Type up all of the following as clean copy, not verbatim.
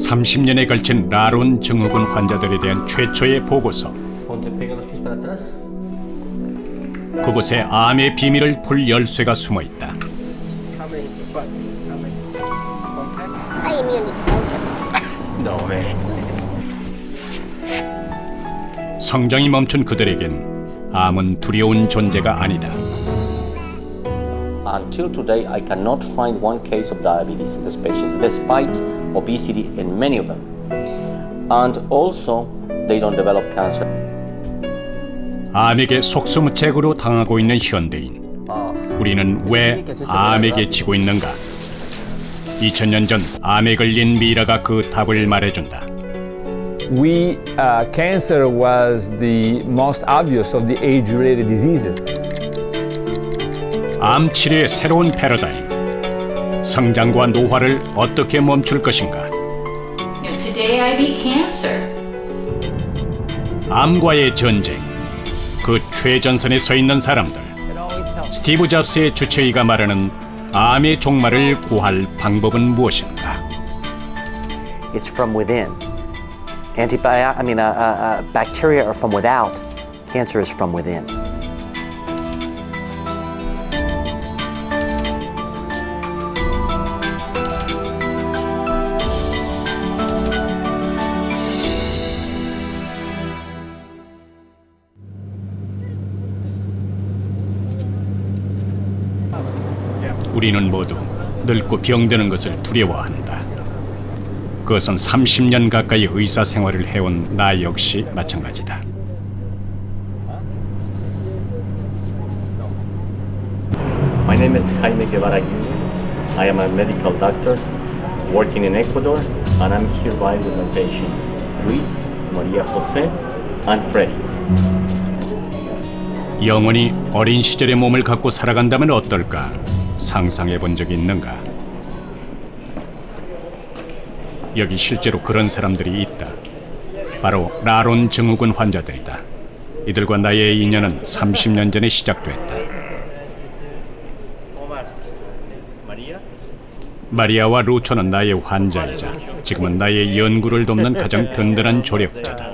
30년에 걸친 라론 증후군 환자들에 대한 최초의 보고서. 그곳에 암의 비밀을 풀 열쇠가 숨어 있다. 성장이 멈춘 그들에겐 암은 두려운 존재가 아니다. Until today, I cannot find one case of diabetes in these patients, despite obesity in many of them. And also, they don't develop cancer. 암에게 속수무책으로 당하고 있는 현대인. 우리는 왜 암에게 지고 있는가? 2000년 전 암에 걸린 미라가 그 답을 말해준다. Cancer was the most obvious of the age-related diseases. 암 치료의 새로운 패러다임. 성장과 노화를 어떻게 멈출 것인가? Today I beat cancer. 암과의 전쟁. 그 최전선에 서 있는 사람들. 스티브 잡스의 주치의가 말하는 암의 종말을 구할 방법은 무엇인가? It's from within. Bacteria are from without. Cancer is from within. 우리는 모두 늙고 병드는 것을 두려워한다. 그것은 30년 가까이 의사 생활을 해온 나 역시 마찬가지다. My name is Jaime Guevara Jr. I am a medical doctor working in Ecuador, and I'm here with my patients, Luis, Maria Jose, and Freddy. 영원히 어린 시절의 몸을 갖고 살아간다면 어떨까? 상상해 본 적이 있는가? 여기 실제로 그런 사람들이 있다. 바로 라론 증후군 환자들이다. 이들과 나의 인연은 30년 전에 시작됐다. 마리아와 루초는 나의 환자이자 지금은 나의 연구를 돕는 가장 든든한 조력자다.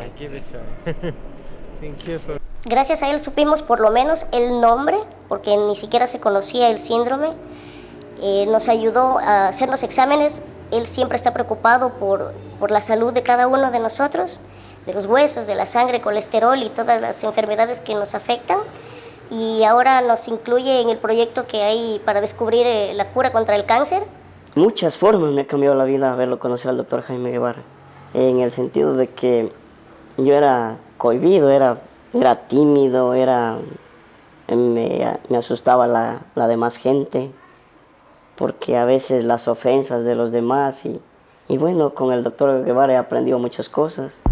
Gracias a él supimos por lo menos el nombre, porque ni siquiera se conocía el síndrome. Nos ayudó a hacernos exámenes. Él siempre está preocupado por la salud de cada uno de nosotros, de los huesos, de la sangre, colesterol y todas las enfermedades que nos afectan. Y ahora nos incluye en el proyecto que hay para descubrir la cura contra el cáncer. Muchas formas me ha cambiado la vida haberlo conocido al doctor Jaime Guevara, en el sentido de que yo era cohibido, era tímido, me asustaba la demás gente, porque a veces las ofensas de los demás y bueno, con el doctor Guevara he aprendido muchas cosas.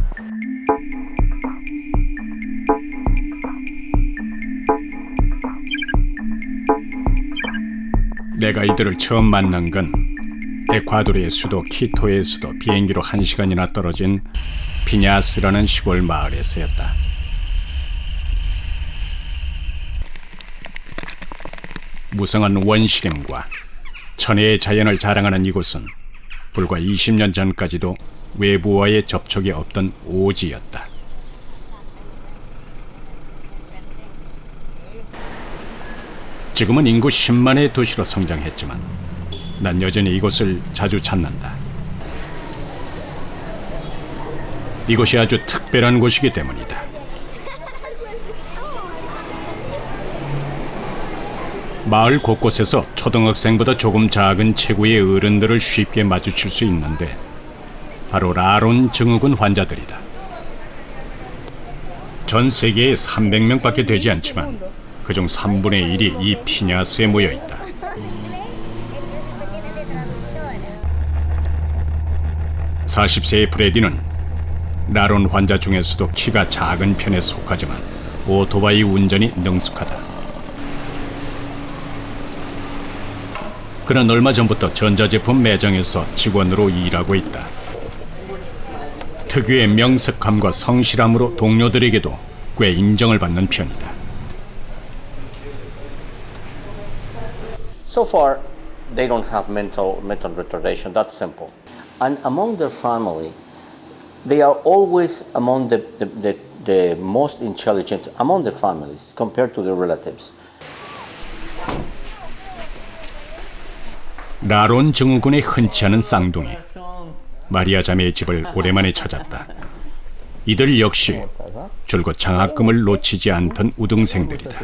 내가 이들을 처음 만난 건 에콰도르의 수도 키토에서도 비행기로 1시간이나 떨어진 피냐스라는 시골 마을에서였다. 무성한 원시림과 천혜의 자연을 자랑하는 이곳은 불과 20년 전까지도 외부와의 접촉이 없던 오지였다. 지금은 인구 10만의 도시로 성장했지만 난 여전히 이곳을 자주 찾는다. 이곳이 아주 특별한 곳이기 때문이다. 마을 곳곳에서 초등학생보다 조금 작은 체구의 어른들을 쉽게 마주칠 수 있는데 바로 라론 증후군 환자들이다. 전 세계에 300명밖에 되지 않지만 그중 3분의 1이 이 피냐스에 모여 있다. (40세의) 프레디는 라론 환자 중에서도 키가 작은 편에 속하지만 오토바이 운전이 능숙하다. 그는 얼마 전부터 전자제품 매장에서 직원으로 일하고 있다. 특유의 명석함과 성실함으로 동료들에게도 꽤 인정을 받는 편이다. So far, they don't have mental retardation. That's simple. And among their family, they are always among the most intelligent among their families compared to their relatives. 라론 증후군에 흔치 않은 쌍둥이 마리아 자매의 집을 오랜만에 찾았다. 이들 역시 줄곧 장학금을 놓치지 않던 우등생들이다.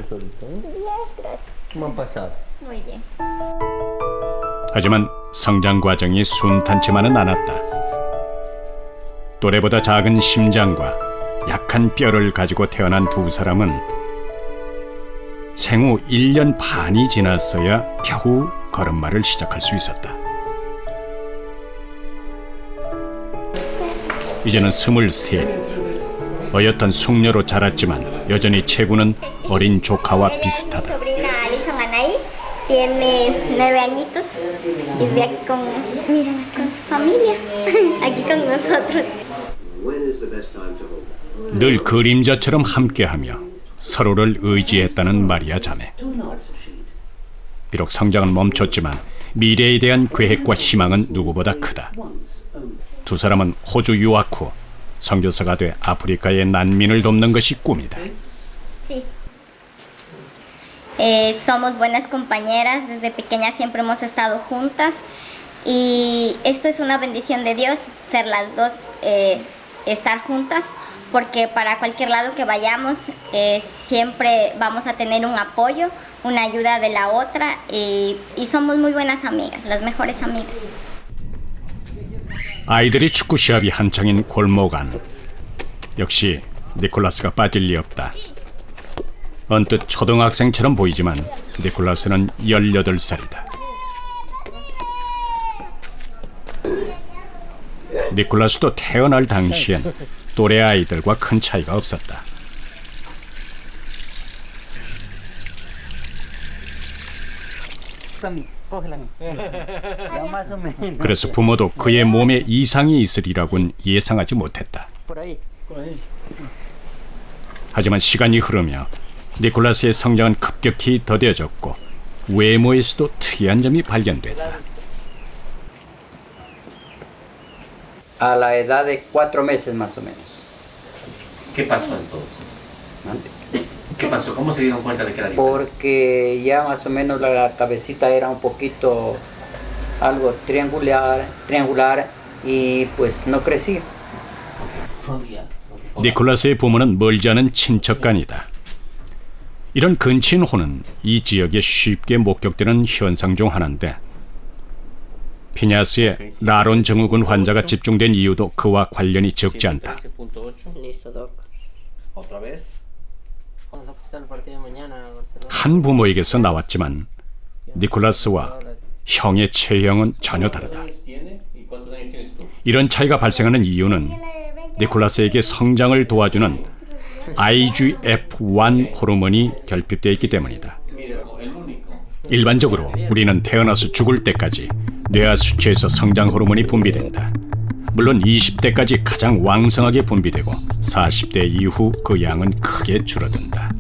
하지만 성장 과정이 순탄치만은 않았다. 또래보다 작은 심장과 약한 뼈를 가지고 태어난 두 사람은 생후 1년 반이 지났어야 겨우 걸음마를 시작할 수 있었다. 이제는 23. 어엿한 숙녀로 자랐지만 여전히 체구는 어린 조카와 비슷하다. Sobrina Alison Anaí tiene 9 añitos y vive aquí con su familia, aquí con nosotros. 늘 그림자처럼 함께하며 서로를 의지했다는 마리아 자매. 비록 성장은 멈췄지만 미래에 대한 계획과 희망은 누구보다 크다. 두 사람은 호주 유학 후 선교사가 돼 아프리카의 난민을 돕는 것이 꿈이다. Sí. Somos buenas compañeras, desde pequeñas siempre hemos estado juntas y esto es una bendición de Dios, ser las dos, estar juntas, porque para cualquier lado que vayamos siempre vamos a tener un apoyo, una ayuda de la otra y somos muy buenas amigas, las mejores amigas. 아이들이 축구 시합이 한창인 골목 안. 역시 니콜라스가 빠질 리 없다. 언뜻 초등학생처럼 보이지만 니콜라스는 18살이다. 니콜라스도 태어날 당시엔 또래 아이들과 큰 차이가 없었다. 그래서 부모도 그의 몸에 이상이 있으리라고는 예상하지 못했다. 하지만 시간이 흐르며 니콜라스의 성장은 급격히 더뎌졌고 외모에서도 특이한 점이 발견됐다. A la edad de 4 meses más o menos. ¿Qué pasó entonces? ¿Qué pasó? ¿Cómo se dieron cuenta de que era diferente? Porque ya más o menos la cabecita era un poquito algo triangular y pues no crecía. 니콜라스의 부모는 멀지 않은 친척간이다. 이런 근친혼은 이 지역에 쉽게 목격되는 현상 중 하나인데 피냐스의 라론 증후군 환자가 집중된 이유도 그와 관련이 적지 않다. 한 부모에게서 나왔지만 니콜라스와 형의 체형은 전혀 다르다. 이런 차이가 발생하는 이유는 니콜라스에게 성장을 도와주는 IGF-1 호르몬이 결핍되어 있기 때문이다. 일반적으로 우리는 태어나서 죽을 때까지 뇌하 수치에서 성장 호르몬이 분비된다. 물론 20대까지 가장 왕성하게 분비되고 40대 이후 그 양은 크게 줄어든다.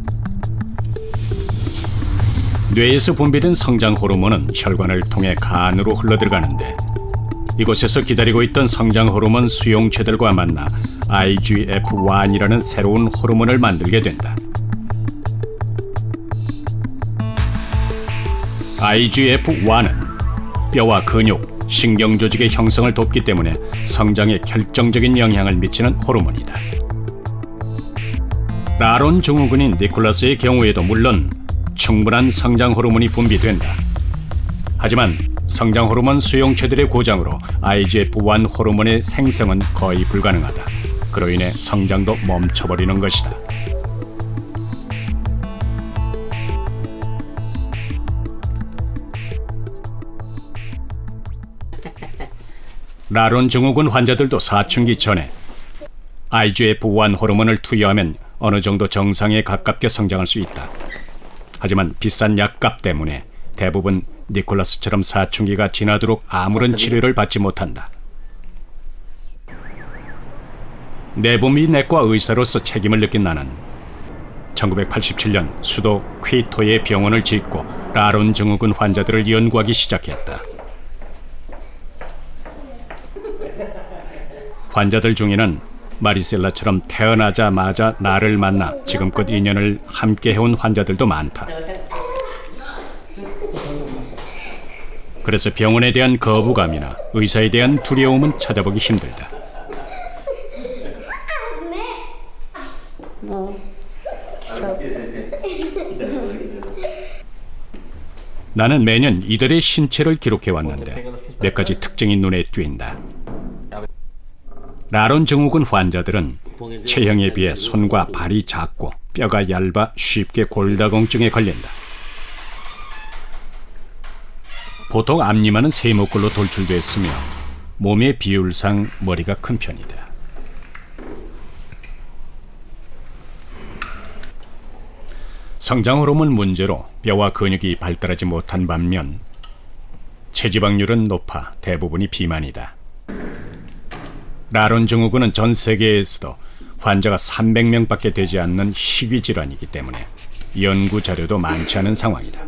뇌에서 분비된 성장 호르몬은 혈관을 통해 간으로 흘러들어가는데 이곳에서 기다리고 있던 성장 호르몬 수용체들과 만나 IGF-1이라는 새로운 호르몬을 만들게 된다. IGF-1은 뼈와 근육, 신경 조직의 형성을 돕기 때문에 성장에 결정적인 영향을 미치는 호르몬이다. 라론 증후군인 니콜라스의 경우에도 물론 충분한 성장 호르몬이 분비된다. 하지만 성장 호르몬 수용체들의 고장으로 IGF-1 호르몬의 생성은 거의 불가능하다. 그로 인해 성장도 멈춰버리는 것이다. 라론 증후군 환자들도 사춘기 전에 IGF-1 호르몬을 투여하면 어느 정도 정상에 가깝게 성장할 수 있다. 하지만 비싼 약값 때문에 대부분 니콜라스처럼 사춘기가 지나도록 아무런 치료를 받지 못한다. 내부 및 내과 의사로서 책임을 느낀 나는 1987년 수도 퀴토에 병원을 짓고 라론 증후군 환자들을 연구하기 시작했다. 환자들 중에는 마리셀라처럼 태어나자마자 나를 만나 지금껏 인연을 함께 해온 환자들도 많다. 그래서 병원에 대한 거부감이나 의사에 대한 두려움은 찾아보기 힘들다. 나는 매년 이들의 신체를 기록해왔는데 몇 가지 특징이 눈에 띈다. 라론 증후군 환자들은 체형에 비해 손과 발이 작고 뼈가 얇아 쉽게 골다공증에 걸린다. 보통 앞니만은 세모꼴로 돌출됐으며 몸의 비율상 머리가 큰 편이다. 성장 호르몬 문제로 뼈와 근육이 발달하지 못한 반면 체지방률은 높아 대부분이 비만이다. 라론 증후군은 전 세계에서도 환자가 300명밖에 되지 않는 희귀 질환이기 때문에 연구 자료도 많지 않은 상황이다.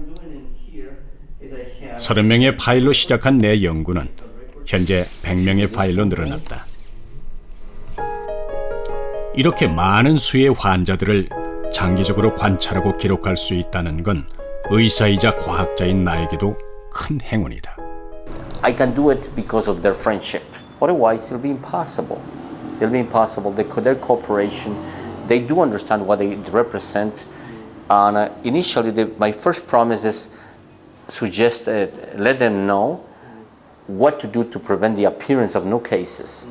30명의 파일로 시작한 내 연구는 현재 100명의 파일로 늘어났다. 이렇게 많은 수의 환자들을 장기적으로 관찰하고 기록할 수 있다는 건 의사이자 과학자인 나에게도 큰 행운이다. I can do it because of their friendship. Otherwise, it'll be impossible. It'll be impossible. Their cooperation, they do understand what they represent. And initially, my first promise is suggest, let them know what to do to prevent the appearance of new cases.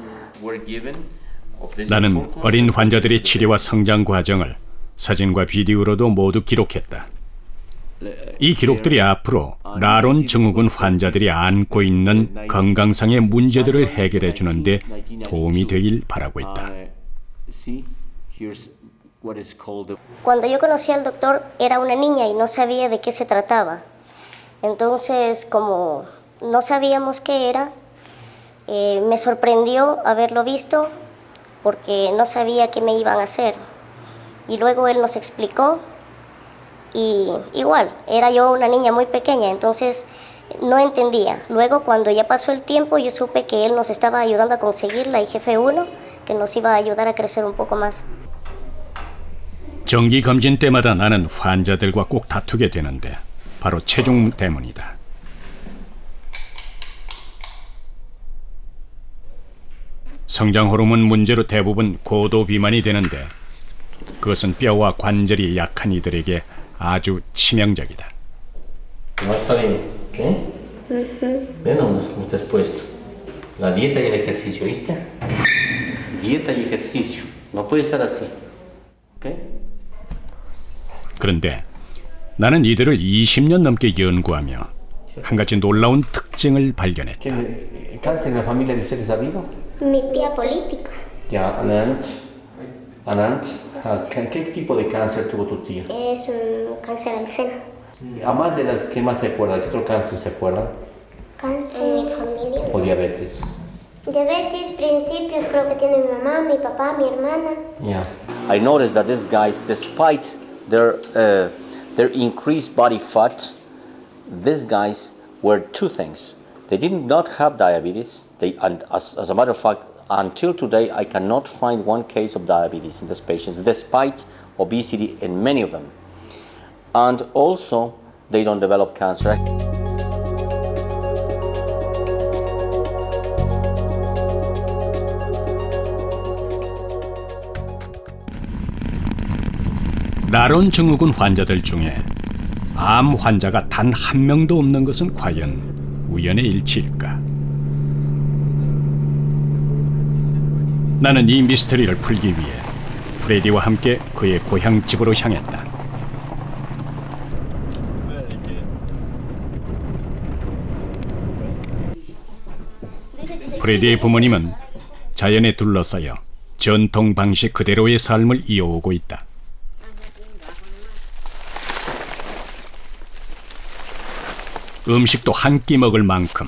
나는 어린 환자들의 치료와 성장 과정을 사진과 비디오로도 모두 기록했다. 이 기록들이 앞으로 라론 증후군 환자들이 안고 있는 건강상의 문제들을 해결해 주는 데 도움이 되길 바라고 있다. Cuando yo conocí al doctor era una niña y no sabía de qué se trataba. Entonces, como no sabíamos qué era, me sorprendió haberlo visto porque no sabía qué me iban a hacer. Y luego él nos explicó y igual, era yo una niña muy pequeña, entonces no entendía. Luego cuando ya pasó el tiempo yo supe que él nos estaba ayudando a conseguir la IGF-1, que nos iba a ayudar a crecer un poco más. 정기 검진 때마다 나는 환자들과 꼭 다투게 되는데 바로 체중 때문이다. 성장 호르몬 문제로 대부분 고도 비만이 되는데 그것은 뼈와 관절이 약한 이들에게 아주 치명적이다. ¿No está bien? ¿Qué? Ve nomás cómo estás puesto. La dieta y el ejercicio, ¿viste? Dieta y ejercicio. No puede estar así. ¿Ok? 그런데 나는 이들을 20년 넘게 연구하며 한 가지 놀라운 특징을 발견했다. ¿Cáncer en la familia de ustedes ha habido? Mi tía política. Ya, Anant. ¿Qué tipo de cáncer tuvo tu tía? Es un cáncer al seno. Además de las que más se acuerda, ¿qué otro cáncer se acuerda? Cáncer en mi familia. ¿O diabetes? Diabetes, principios, creo que tiene mi mamá, mi papá, mi hermana. Yeah. I noticed that these guys, despite their increased body fat, these guys were two things. They did not have diabetes. And as a matter of fact, until today, I cannot find one case of diabetes in these patients, despite obesity in many of them. And also, they don't develop cancer. 라론 증후군 환자들 중에 암 환자가 단 한 명도 없는 것은 과연 우연의 일치일까? 나는 이 미스터리를 풀기 위해 프레디와 함께 그의 고향집으로 향했다. 프레디의 부모님은 자연에 둘러싸여 전통 방식 그대로의 삶을 이어오고 있다. 음식도 한 끼 먹을 만큼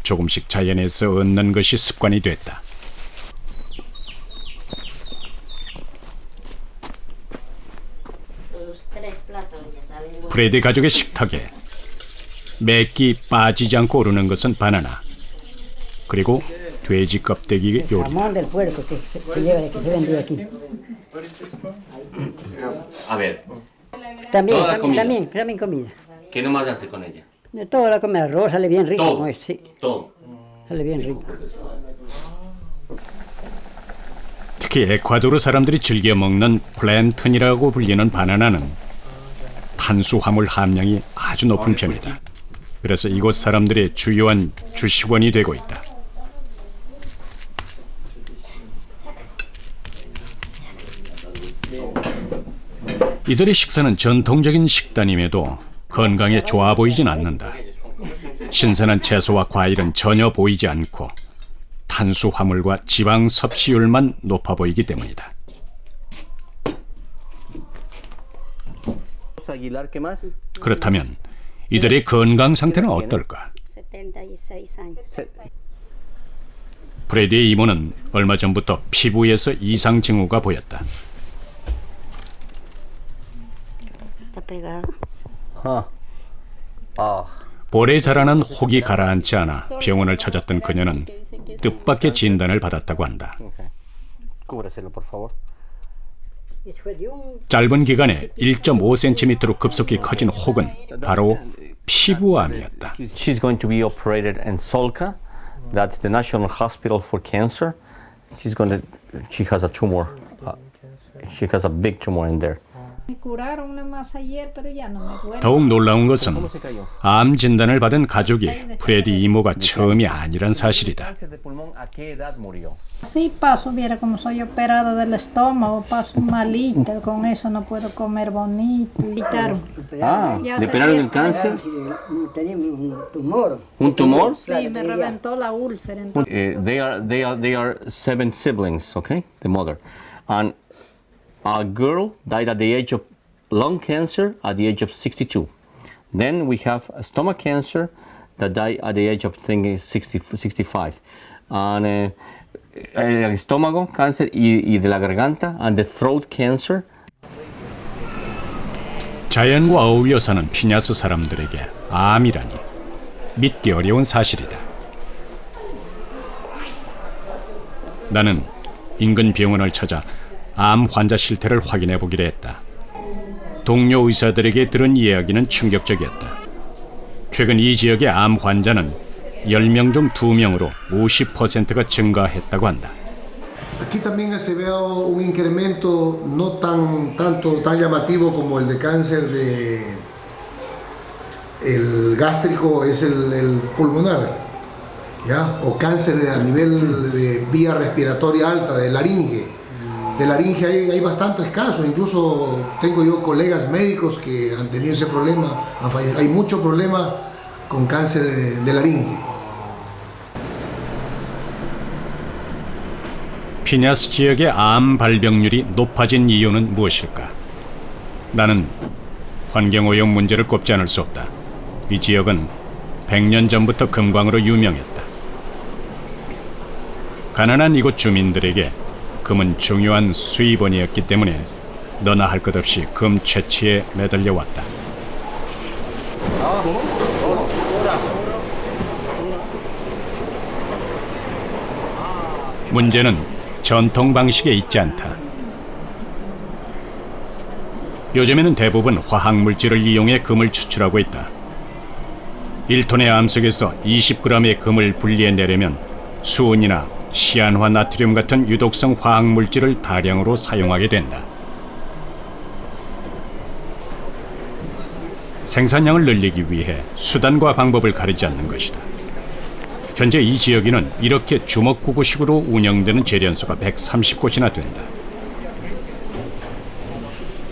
조금씩 자연에서 얻는 것이 습관이 됐다. 프레디 가족의 식탁에 맵기 빠지지 않고 오르는 것은 바나나, 그리고 돼지 껍데기 요리. A ver, También, Toda la comida. también comida. ¿qué nomás hace con ella? Toda la comida, arroz sale bien rico, Todo. con eso, sí, Todo. sale bien rico. 특히 에콰도르 사람들이 즐겨 먹는 플랜턴이라고 불리는 바나나는 탄수화물 함량이 아주 높은 편이다. 그래서 이곳 사람들의 주요한 주식원이 되고 있다. 이들의 식사는 전통적인 식단임에도 건강에 좋아 보이진 않는다. 신선한 채소와 과일은 전혀 보이지 않고 탄수화물과 지방 섭취율만 높아 보이기 때문이다. Aguilar, ¿qué más? 그렇다면 이들의 건강 상태는 어떨까? 76 años. 프레디의 이모는 얼마 전부터 피부에서 이상 징후가 보였다. Está pegado. 볼에 자라는 혹이 가라앉지 않아 병원을 찾았던 그녀는 뜻밖의 진단을 받았다고 한다. Cúbreselo, por favor. 짧은 기간에 1.5cm로 급속히 커진 혹은 바로 피부암이었다. She's going to be operated in Solca. That's the National Hospital for Cancer. She has a tumor. She has a big tumor in there. 더욱 놀라운 것은 암 진단을 받은 가족이 프레디 이모가 처음이 아니란 사실이다. Cáncer de pulmón, ¿a qué edad murió? Sí, paso, viera como soy operada del estómago, paso malita, con eso no puedo comer bonito. Quitaron. Ya ¿le hace operaron 10 el cáncer? Tenía un tumor. ¿Un tumor? Sí, me reventó la úlcera. Entonces, They are 7 siblings, okay? The mother. And a girl died at the age of lung cancer at the age of 62. Then we have a stomach cancer that died at the age of 65. And el estómago cáncer y de la garganta and the throat cancer. 자연과 어울려 사는 피냐스 사람들에게 암이라니 믿기 어려운 사실이다. 나는 인근 병원을 찾아 암 환자 실태를 확인해 보기로 했다. 동료 의사들에게 들은 이야기는 충격적이었다. 최근 이 지역의 암 환자는 10명 중 2명으로 50%가 증가했다고 한다. Aquí también se ve un incremento no tan llamativo como el de cáncer el gástrico, es el pulmonar, ¿ya? O cáncer a nivel de vía respiratoria alta, de laringe. De laringe hay bastantes casos, incluso tengo yo colegas médicos que han tenido ese problema, hay mucho problema con cáncer de laringe. 피냐스 지역의 암 발병률이 높아진 이유는 무엇일까? 나는 환경오염 문제를 꼽지 않을 수 없다. 이 지역은 100년 전부터 금광으로 유명했다. 가난한 이곳 주민들에게 금은 중요한 수입원이었기 때문에 너나 할 것 없이 금 채취에 매달려 왔다. 문제는 전통 방식에 있지 않다. 요즘에는 대부분 화학물질을 이용해 금을 추출하고 있다. 1톤의 암석에서 20g의 금을 분리해내려면 수은이나 시안화 나트륨 같은 유독성 화학물질을 다량으로 사용하게 된다. 생산량을 늘리기 위해 수단과 방법을 가리지 않는 것이다. 현재 이 지역에는 이렇게 주먹구구식으로 운영되는 재련소가 130곳이나 된다.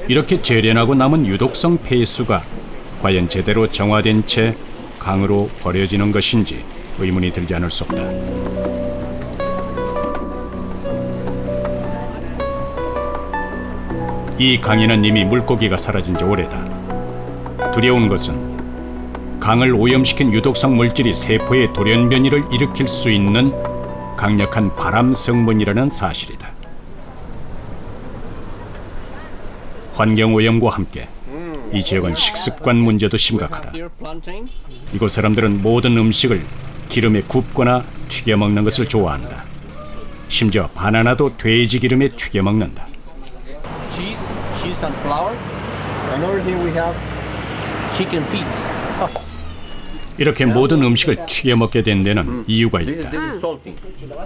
이렇게 재련하고 남은 유독성 폐수가 과연 제대로 정화된 채 강으로 버려지는 것인지 의문이 들지 않을 수 없다. 이 강에는 이미 물고기가 사라진 지 오래다. 두려운 것은 강을 오염시킨 유독성 물질이 세포의 돌연변이를 일으킬 수 있는 강력한 발암 성분이라는 사실이다. 환경오염과 함께 이 지역은 식습관 문제도 심각하다. Here plantain. 이곳 사람들은 모든 음식을 기름에 굽거나 튀겨 먹는 것을 좋아한다. 심지어 바나나도 돼지 기름에 튀겨 먹는다. Cheese and flour. And over here we have chicken feet. 이렇게 모든 음식을 튀겨 먹게 된 데는 이유가 있다. This is salty.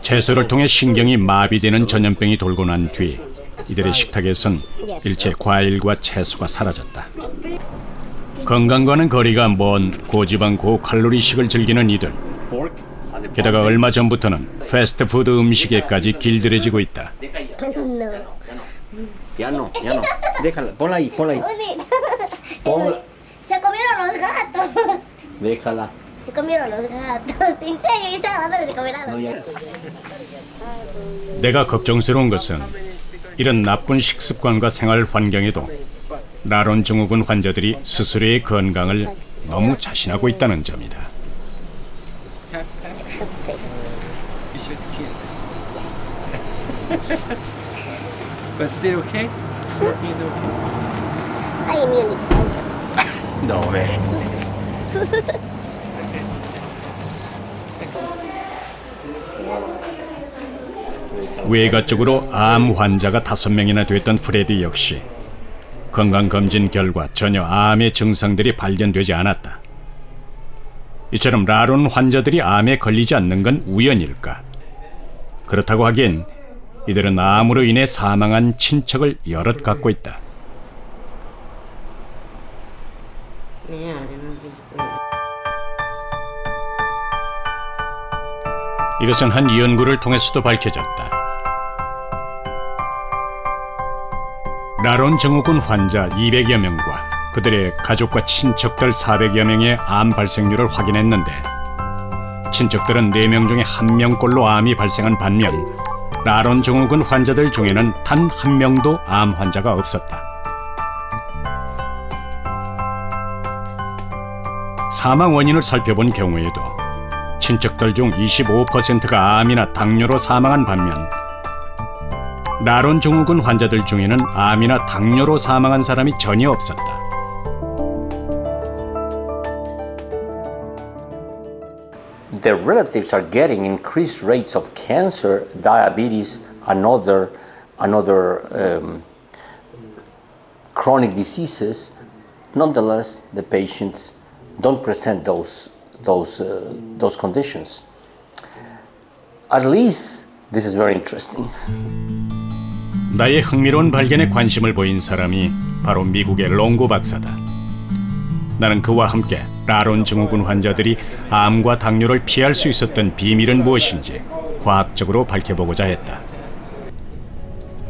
채소를 통해 신경이 마비되는 전염병이 돌고 난 뒤 이들의 식탁에선 일체 과일과 채소가 사라졌다. 건강과는 거리가 먼 고지방 고칼로리식을 즐기는 이들. 게다가 얼마 전부터는 패스트푸드 음식에까지 길들여지고 있다. Ya no. Déjala, ponla ahí. Se comieron los gatos. Déjala. Se comieron los gatos. En serio, yo estaba hablando de se comieran los gatos. 내가 걱정스러운 것은 이런 나쁜 식습관과 생활 환경에도 라론 증후군 환자들이 스스로의 건강을 너무 자신하고 있다는 점이다. It's just cute. But still okay? Smoking is okay? Hay immunity. No, man. 외가 쪽으로 암 환자가 5명이나 됐던 프레디 역시 건강검진 결과 전혀 암의 증상들이 발견되지 않았다. 이처럼 라론 환자들이 암에 걸리지 않는 건 우연일까? 그렇다고 하기엔 이들은 암으로 인해 사망한 친척을 여럿 갖고 있다. 이것은 한 연구를 통해서도 밝혀졌다. 라론 증후군 환자 200여 명과 그들의 가족과 친척들 400여 명의 암 발생률을 확인했는데 친척들은 4명 중에 1명꼴로 암이 발생한 반면 라론 증후군 환자들 중에는 단 1명도 암 환자가 없었다. 사망 원인을 살펴본 경우에도 친척들 중 25%가 암이나 당뇨로 사망한 반면 라론 증후군 환자들 중에는 암이나 당뇨로 사망한 사람이 전혀 없었다. Their relatives are getting increased rates of cancer, diabetes, and other chronic diseases. Nonetheless, the patients don't present those conditions. At least this is very interesting. 나의 흥미로운 발견에 관심을 보인 사람이 바로 미국의 롱고 박사다. 나는 그와 함께 라론 증후군 환자들이 암과 당뇨를 피할 수 있었던 비밀은 무엇인지 과학적으로 밝혀보고자 했다.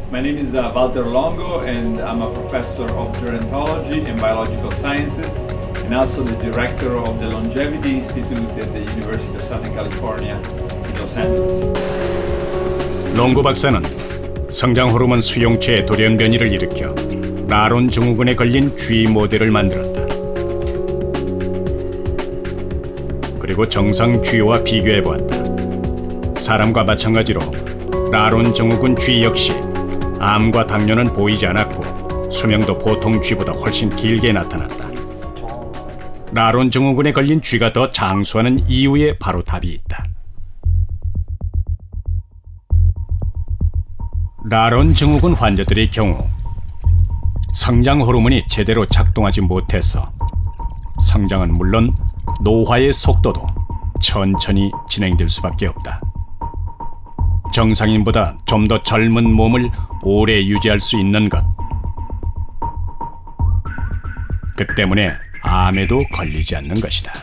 My name is Walter Longo and I'm a professor of gerontology and biological sciences and also the director of the Longevity Institute at the University of Southern California in Los Angeles. 롱고 박사는 성장 호르몬 수용체의 돌연 변이를 일으켜 라론 증후군에 걸린 쥐 모델을 만들었다. 그리고 정상 쥐와 비교해보았다. 사람과 마찬가지로 라론 증후군 쥐 역시 암과 당뇨는 보이지 않았고 수명도 보통 쥐보다 훨씬 길게 나타났다. 라론 증후군에 걸린 쥐가 더 장수하는 이유에 바로 답이 있다. 라론 증후군 환자들의 경우 성장 호르몬이 제대로 작동하지 못해서 성장은 물론 노화의 속도도 천천히 진행될 수밖에 없다. 정상인보다 좀 더 젊은 몸을 오래 유지할 수 있는 것. 그 때문에 암에도 걸리지 않는 것이다.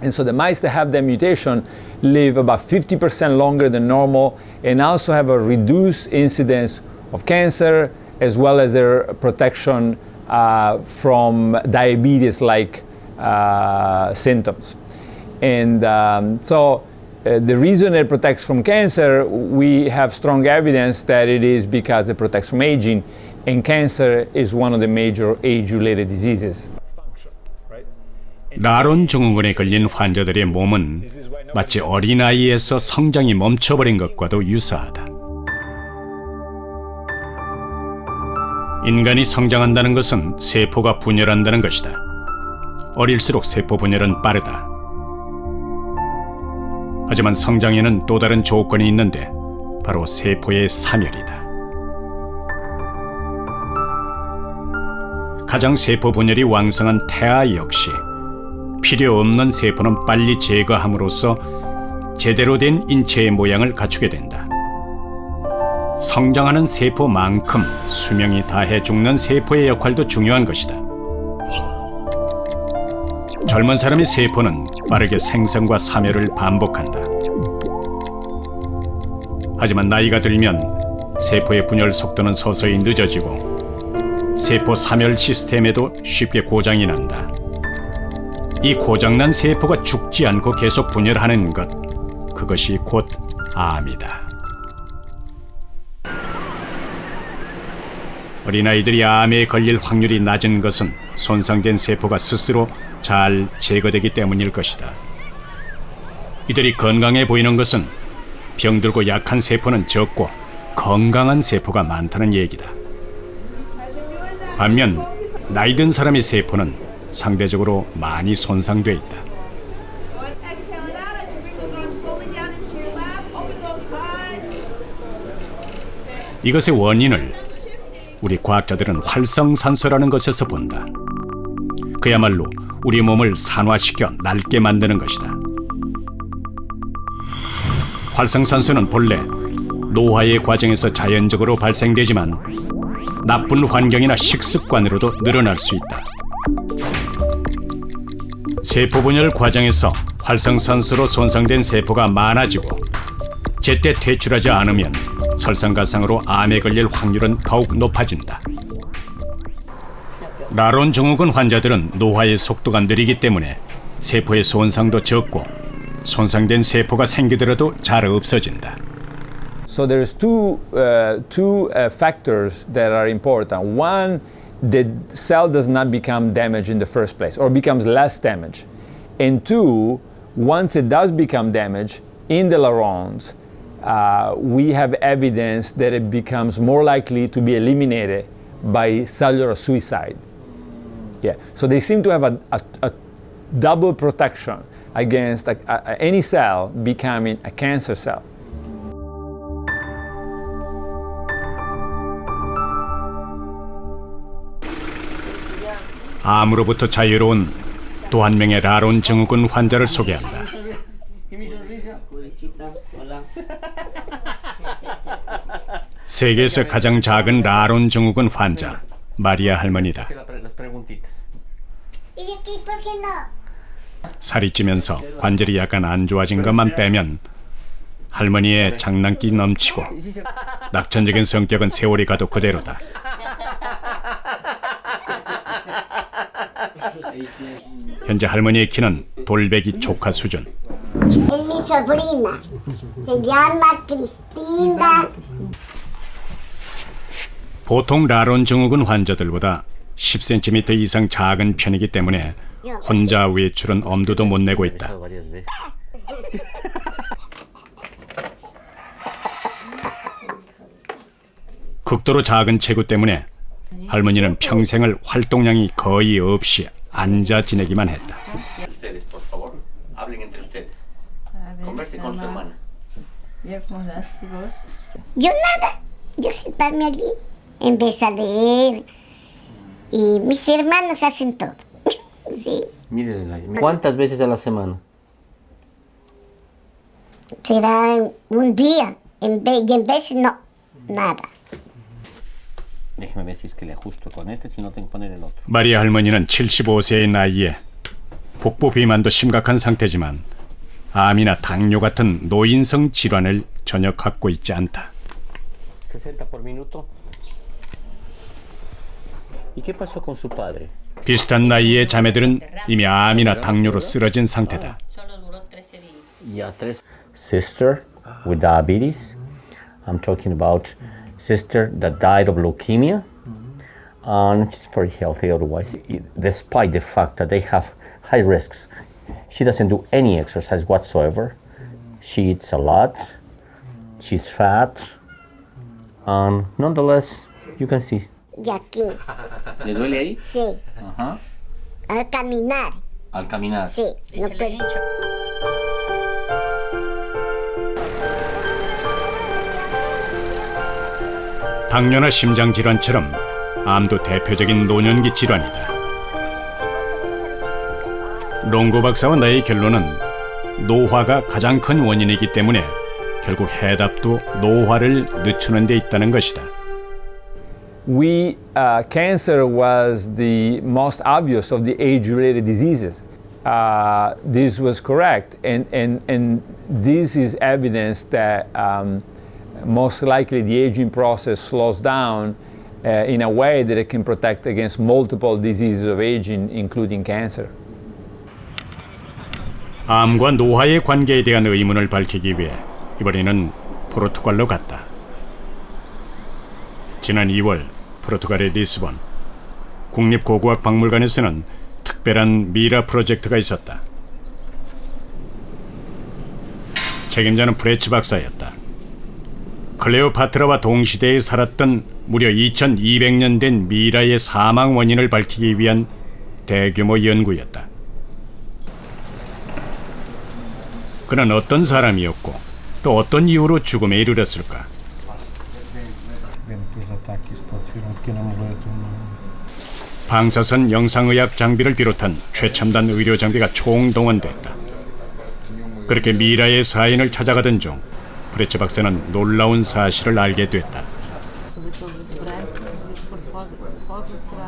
And so the mice that have that mutation live about 50% longer than normal and also have a reduced incidence of cancer as well as their protection from diabetes-like symptoms. And the reason it protects from cancer, we have strong evidence that it is because it protects from aging, and cancer is one of the major age-related diseases. 라론 증후군에 걸린 환자들의 몸은 마치 어린아이에서 성장이 멈춰버린 것과도 유사하다. 인간이 성장한다는 것은 세포가 분열한다는 것이다. 어릴수록 세포 분열은 빠르다. 하지만 성장에는 또 다른 조건이 있는데 바로 세포의 사멸이다. 가장 세포 분열이 왕성한 태아 역시 필요 없는 세포는 빨리 제거함으로써 제대로 된 인체의 모양을 갖추게 된다. 성장하는 세포만큼 수명이 다해 죽는 세포의 역할도 중요한 것이다. 젊은 사람의 세포는 빠르게 생성과 사멸을 반복한다. 하지만 나이가 들면 세포의 분열 속도는 서서히 늦어지고 세포 사멸 시스템에도 쉽게 고장이 난다. 이 고장난 세포가 죽지 않고 계속 분열하는 것, 그것이 곧 암이다. 어린아이들이 암에 걸릴 확률이 낮은 것은 손상된 세포가 스스로 잘 제거되기 때문일 것이다. 이들이 건강해 보이는 것은 병들고 약한 세포는 적고 건강한 세포가 많다는 얘기다. 반면 나이 든 사람의 세포는 상대적으로 많이 손상돼 있다. 이것의 원인을 우리 과학자들은 활성산소라는 것에서 본다. 그야말로 우리 몸을 산화시켜 낡게 만드는 것이다. 활성산소는 본래 노화의 과정에서 자연적으로 발생되지만 나쁜 환경이나 식습관으로도 늘어날 수 있다. 세포 분열 과정에서 활성산소로 손상된 세포가 많아지고 제때 퇴출하지 않으면 설상가상으로 암에 걸릴 확률은 더욱 높아진다. 라론 증후군 환자들은 노화의 속도가 느리기 때문에 세포의 손상도 적고 손상된 세포가 생기더라도 잘 없어진다. So there's two factors that are important. One, the cell does not become damaged in the first place or becomes less damaged. And two, once it does become damaged in the larons, we have evidence that it becomes more likely to be eliminated by cellular suicide. Yeah. So they seem to have a double protection against any cell becoming a cancer cell. 암으로부터 자유로운 또 한 명의 라론 증후군 환자를 소개한다. 세계에서 가장 작은 라론 증후군 환자 마리아 할머니다. 살이 찌면서 관절이 약간 안 좋아진 것만 빼면 할머니의 장난기 넘치고 낙천적인 성격은 세월이 가도 그대로다. 현재 할머니의 키는 돌베기 조카 수준. 보통 라론 증후군 환자들보다 10cm 이상 작은 편이기 때문에 혼자 외출은 엄두도 못 내고 있다. 극도로 작은 체구 때문에 할머니는 평생을 활동량이 거의 없이 앉아 지내기만 했다. Yo nada, yo sentarme allí, empecé a leer y mis hermanos hacen todo. Sí. ¿Cuántas veces a la semana? Será un día, y en veces no, nada. Déjeme ver si es que le ajusto con este, si no tengo que poner el otro. 마리아 할머니는 75세의 나이에 복부 비만도 심각한 상태지만 암이나 당뇨 같은 노인성 질환을 전혀 갖고 있지 않다. 60 por minuto. ¿Y qué pasó con su padre? 비슷한 나이의 자매들은 이미 암이나 당뇨로 쓰러진 상태다. Sister with diabetes. I'm talking about sister that died of leukemia. And she's pretty healthy otherwise, despite the fact that they have high risks. She doesn't do any exercise whatsoever. She eats a lot. She's fat. And nonetheless, you can see y aquí. ¿Le duele ahí? Sí. Ajá. Al caminar. Al caminar. Sí. No puedo. 당뇨나 심장 질환처럼 암도 대표적인 노년기 질환이다. 롱고 박사와 나의 결론은 노화가 가장 큰 원인이기 때문에 결국 해답도 노화를 늦추는 데 있다는 것이다. Cancer was the most obvious of the age-related diseases. This was correct, and this is evidence that most likely the aging process slows down in a way that it can protect against multiple diseases of aging, including cancer. 암과 노화의 관계에 대한 의문을 밝히기 위해 이번에는 포르투갈로 갔다. 지난 2월 포르투갈의 리스본 국립고고학박물관에서는 특별한 미라 프로젝트가 있었다. 책임자는 프레츠 박사였다. 클레오파트라와 동시대에 살았던 무려 2200년 된 미라의 사망 원인을 밝히기 위한 대규모 연구였다. 그는 어떤 사람이었고 또 어떤 이유로 죽음에 이르렀을까? 방사선 영상의학 장비를 비롯한 최첨단 의료 장비가 총동원됐다. 그렇게 미라의 사인을 찾아가던 중 프레츠 박사는 놀라운 사실을 알게 됐다.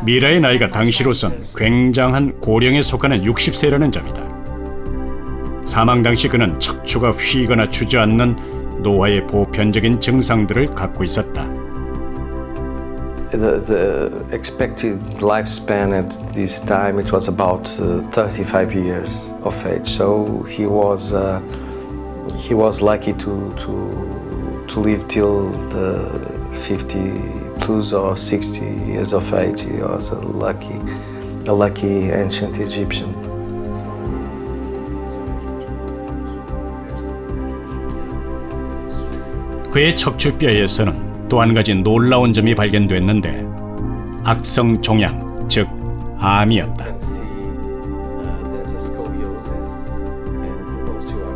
미라의 나이가 당시로선 굉장한 고령에 속하는 60세라는 점이다. 사망 당시 그는 척추가 휘거나 주저앉는 노화의 보편적인 증상들을 갖고 있었다. The expected lifespan at this time it was about 35 years of age. So he was lucky to live till the 50 plus or 60 years of age. He was a lucky ancient Egyptian. 그의 척추뼈에서는 또 한 가지 놀라운 점이 발견됐는데 악성 종양, 즉 암이었다.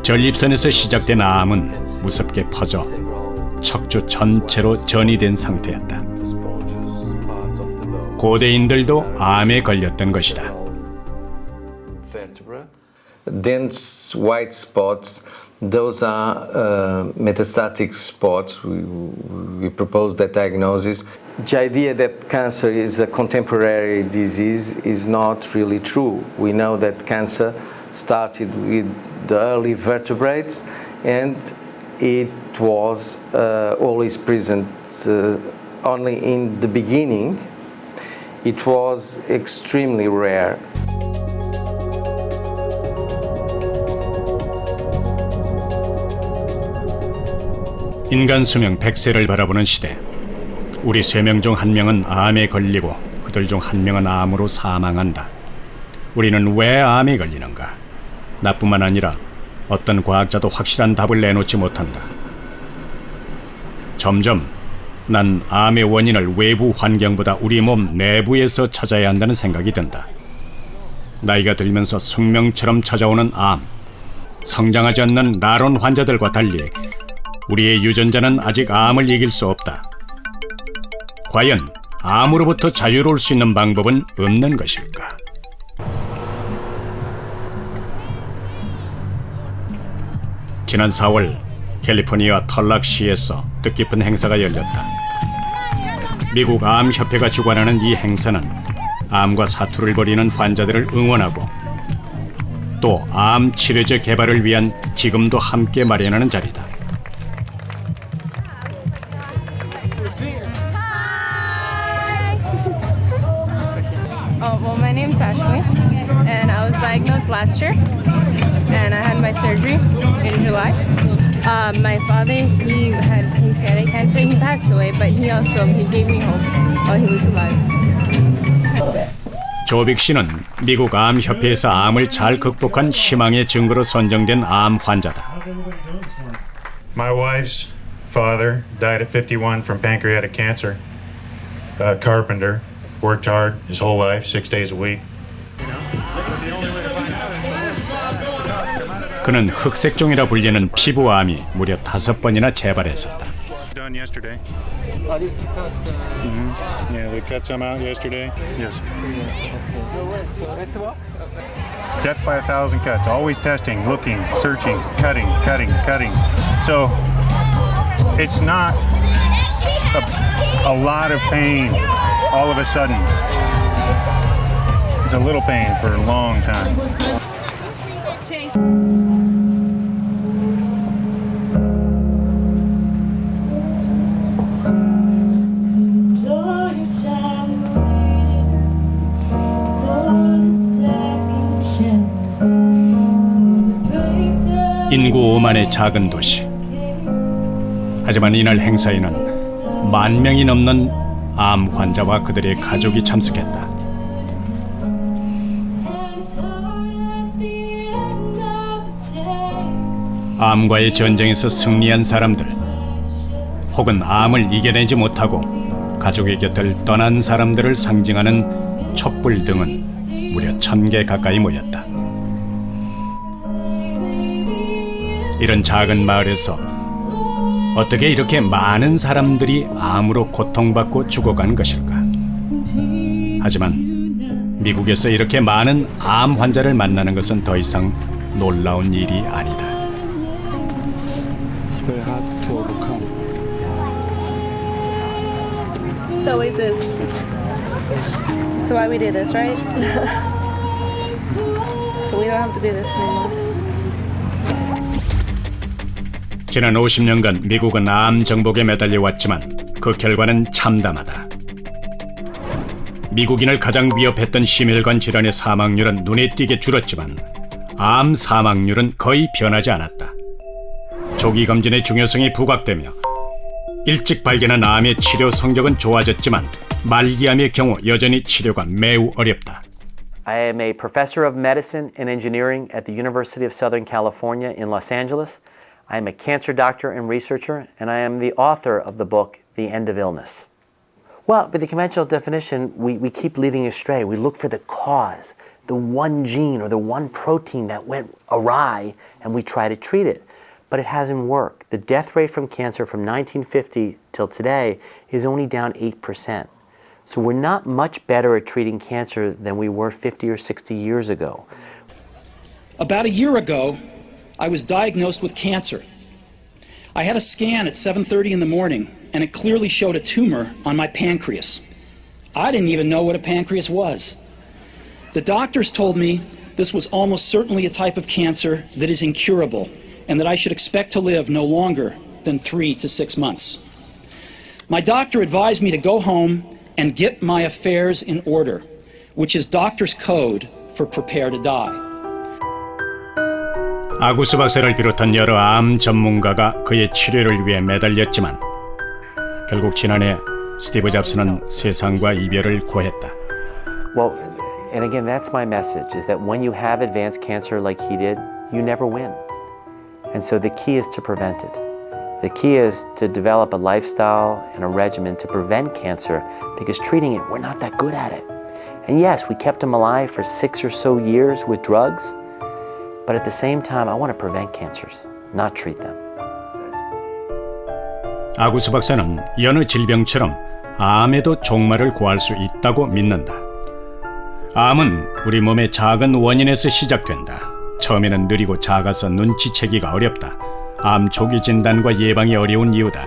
전립선에서 시작된 암은 무섭게 퍼져 척추 전체로 전이된 상태였다. 고대인들도 암에 걸렸던 것이다. Dense white spots, those are metastatic spots. We propose that diagnosis. The idea that cancer is a contemporary disease is not really true. We know that cancer started with the early vertebrates and it was always present only in the beginning. It was extremely rare. 인간 수명 100세를 바라보는 시대. 우리 3명 중 1명은 암에 걸리고 그들 중 1명은 암으로 사망한다. 우리는 왜 암에 걸리는가? 나뿐만 아니라 어떤 과학자도 확실한 답을 내놓지 못한다. 점점 난 암의 원인을 외부 환경보다 우리 몸 내부에서 찾아야 한다는 생각이 든다. 나이가 들면서 숙명처럼 찾아오는 암. 성장하지 않는 나론 환자들과 달리 우리의 유전자는 아직 암을 이길 수 없다. 과연 암으로부터 자유로울 수 있는 방법은 없는 것일까? 지난 4월 캘리포니아 털락시에서 뜻깊은 행사가 열렸다. 미국 암협회가 주관하는 이 행사는 암과 사투를 벌이는 환자들을 응원하고 또 암 치료제 개발을 위한 기금도 함께 마련하는 자리다. Well, my name's Ashley, and I was diagnosed last year, and I had my surgery in July. My father, he had pancreatic cancer. He passed away, but he gave me hope while he was alive. 조빅 씨는 미국 암협회에서 암을 잘 극복한 희망의 증거로 선정된 암 환자다. My wife's father died at 51 from pancreatic cancer. carpenter, worked hard his whole life, 6 days a week. 그는 흑색종이라 불리는 피부암이 무려 5번이나 재발했었다. Done yesterday. Yeah, we cut some out yesterday. Yes. Death by 1,000 cuts. Always testing, looking, searching, cutting. So it's not a lot of pain all of a sudden. It's a little pain for a long time. 인구 5만의 작은 도시. 하지만 이날 행사에는 10,000명이 넘는 암 환자와 그들의 가족이 참석했다. 암과의 전쟁에서 승리한 사람들, 혹은 암을 이겨내지 못하고 가족의 곁을 떠난 사람들을 상징하는 촛불 등은 무려 1,000개 가까이 모였다. 이런 작은 마을에서 어떻게 이렇게 많은 사람들이 암으로 고통받고 죽어간 것일까? 하지만 미국에서 이렇게 많은 암 환자를 만나는 것은 더 이상 놀라운 일이 아니다. It's very hard to overcome. It always is. That's why we do this, right? So we don't have to do this anymore. 지난 50년간 미국은 암 정복에 매달려 왔지만 그 결과는 참담하다. 미국인을 가장 위협했던 심혈관 질환의 사망률은 눈에 띄게 줄었지만 암 사망률은 거의 변하지 않았다. 조기 검진의 중요성이 부각되며 일찍 발견한 암의 치료 성적은 좋아졌지만 말기암의 경우 여전히 치료가 매우 어렵다. I am a professor of medicine and engineering at the University of Southern California in Los Angeles. I am a cancer doctor and researcher, and I am the author of the book, The End of Illness. Well, by the conventional definition, we keep leading astray. We look for the cause, the one gene or the one protein that went awry, and we try to treat it. But it hasn't worked. The death rate from cancer from 1950 till today is only down 8%. So we're not much better at treating cancer than we were 50 or 60 years ago. About a year ago, I was diagnosed with cancer. I had a scan at 7:30 in the morning, and it clearly showed a tumor on my pancreas. I didn't even know what a pancreas was. The doctors told me this was almost certainly a type of cancer that is incurable, and that I should expect to live no longer than 3 to 6 months. My doctor advised me to go home and get my affairs in order, which is doctor's code for prepare to die. 아구스 박사를 비롯한 여러 암 전문가가 그의 치료를 위해 매달렸지만 결국 지난해 스티브 잡스는 세상과 이별을 고했다. Well, and again, that's my message, is that when you have advanced cancer like he did, you never win. And so the key is to prevent it. The key is to develop a lifestyle and a regimen to prevent cancer, because treating it, we're not that good at it. And yes, we kept him alive for 6 or so years with drugs, but at the same time, I want to prevent cancers, not treat them. 아구스 박사는 여느 질병처럼 암에도 종말을 구할 수 있다고 믿는다. 암은 우리 몸의 작은 원인에서 시작된다. 처음에는 느리고 작아서 눈치채기가 어렵다. 암 조기 진단과 예방이 어려운 이유다.